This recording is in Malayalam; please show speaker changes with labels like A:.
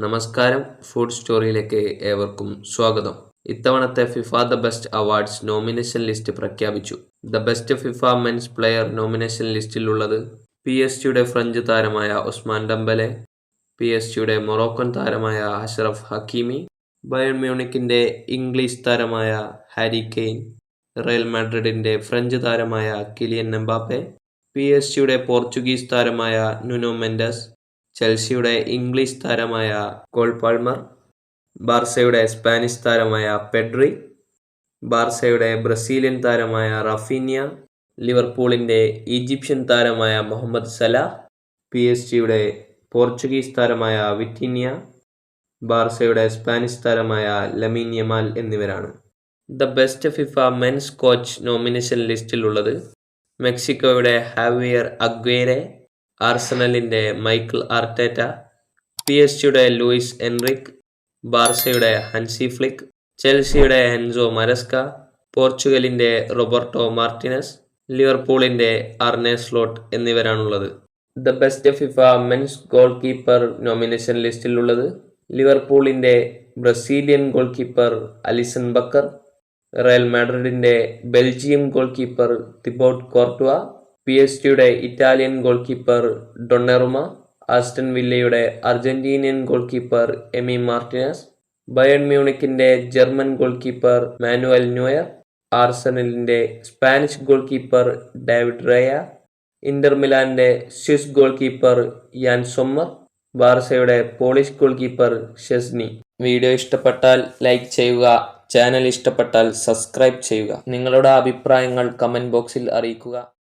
A: നമസ്കാരം, ഫുഡ് സ്റ്റോറിയിലേക്ക് ഏവർക്കും സ്വാഗതം. ഇത്തവണത്തെ FIFA the best awards nomination list പ്രഖ്യാപിച്ചു. The best FIFA men's player nomination ലിസ്റ്റിലുള്ളത് PSG ഫ്രഞ്ച് താരമായ ഉസ്മാൻ ഡംബലെ, PSG മൊറോക്കൻ താരമായ അഷ്റഫ് ഹക്കീമി, ബയേൺ മ്യൂണിക്കിന്റെ ഇംഗ്ലീഷ് താരമായ ഹാരി കെയ്ൻ, റയൽ മാഡ്രിഡിന്റെ ഫ്രഞ്ച് താരമായ കിലിയൻ എംബാപ്പെ, PSG പോർച്ചുഗീസ് താരമായ നുനോ മെൻഡസ്, ചെൽസിയുടെ ഇംഗ്ലീഷ് താരമായ കോൾ പാൾമർ, ബാർസയുടെ സ്പാനിഷ് താരമായ പെഡ്രി, ബാർസയുടെ ബ്രസീലിയൻ താരമായ റാഫീനിയ, ലിവർപൂളിന്റെ ഈജിപ്ഷ്യൻ താരമായ മുഹമ്മദ് സലാഹ്, PSG പോർച്ചുഗീസ് താരമായ വിറ്റീനിയ, ബാർസയുടെ സ്പാനിഷ് താരമായ ലമീൻ യമാൽ എന്നിവരാണ്. The best FIFA men's coach nomination ലിസ്റ്റിലുള്ളത് മെക്സിക്കോയുടെ ഹാവിയർ അഗ്വേരെ, ആർസണലിന്റെ Mikel Arteta, PSG Luis Enrique, ബാർസയുടെ ഹൻസി ഫ്ലിക്ക്, ചെൽസിയുടെ എൻസോ മരസ്ക, പോർച്ചുഗലിന്റെ റോബർട്ടോ മാർട്ടിനസ്, ലിവർപൂളിന്റെ അർനെ സ്ലോട്ട് എന്നിവരാണുള്ളത്. The best FIFA men's goalkeeper nomination ലിസ്റ്റിലുള്ളത് ലിവർപൂളിന്റെ Brazilian goalkeeper Alisson Becker, Real മാഡ്രിഡിന്റെ Belgium goalkeeper Thibaut Courtois, PSG Italian goalkeeper Donnarumma, Aston വില്ലയുടെ Argentinian goalkeeper Emi Martinez, Bayern മ്യൂണിക്കിന്റെ German goal keeper manual Neuer, ആർസണലിന്റെ Spanish goalkeeper David Raya, Inter മിലാന്റെ Swiss goalkeeper Yann Sommer, ബാർസയുടെ Polish goalkeeper Szczesny. Video ഇഷ്ടപ്പെട്ടാൽ ലൈക്ക് ചെയ്യുക, ചാനൽ ഇഷ്ടപ്പെട്ടാൽ സബ്സ്ക്രൈബ് ചെയ്യുക. നിങ്ങളുടെ അഭിപ്രായങ്ങൾ കമന്റ് ബോക്സിൽ അറിയിക്കുക.